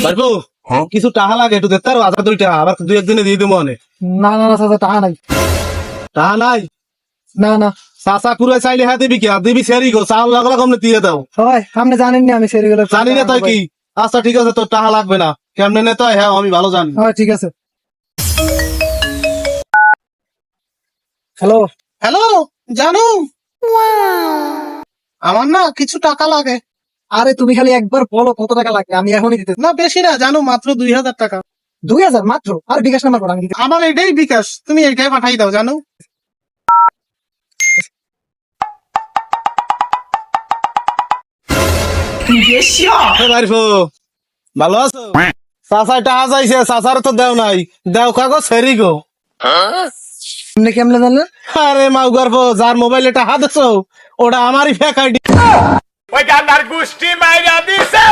পারবো কিছু টাকা লাগে একটু দেখতে পারো 1,000 টাকা আবার 2 একদিনে দিয়ে দেবো অনেক না না না চাচা টাকা নাই। টাকা নাই না না চাচা কুড়াই চাইলে হ্যাঁ দিবি কি আর দিবি সেরি গো চাল লাগলে কমনে দিয়ে দাও হয় আপনি জানেন না আমি সেরিগুলো জানি না তাই কি আচ্ছা ঠিক আছে তোর টাকা লাগবে না কেমনে নে তাই হ্যাঁ আমি ভালো জানি হয় ঠিক আছে। হ্যালো হ্যালো জানো আমার না কিছু টাকা লাগে আরে তুমি খালি একবার বলো কত টাকা লাগবে আমি এখনই দিতে। না বেশি না জানো মাত্র 2,000 টাকা 2000 মাত্র? আর বিকাশ নাম্বার করো আমি দিতে। আমার এটাই বিকাশ তুমি এইটাই পাঠাই দাও জানো ভালো আছো চাচাই টাকা চাইছে চাচার তো দেও নাই দেও কাগজ সেরি গো আপনি কেমনে জানলেন? আরে মাউ গর্ভ যার মোবাইলে টাকা দিছো ওটা আমারই ফেক আইডি ওই গান্ধার গোষ্ঠী মাইরা দিছে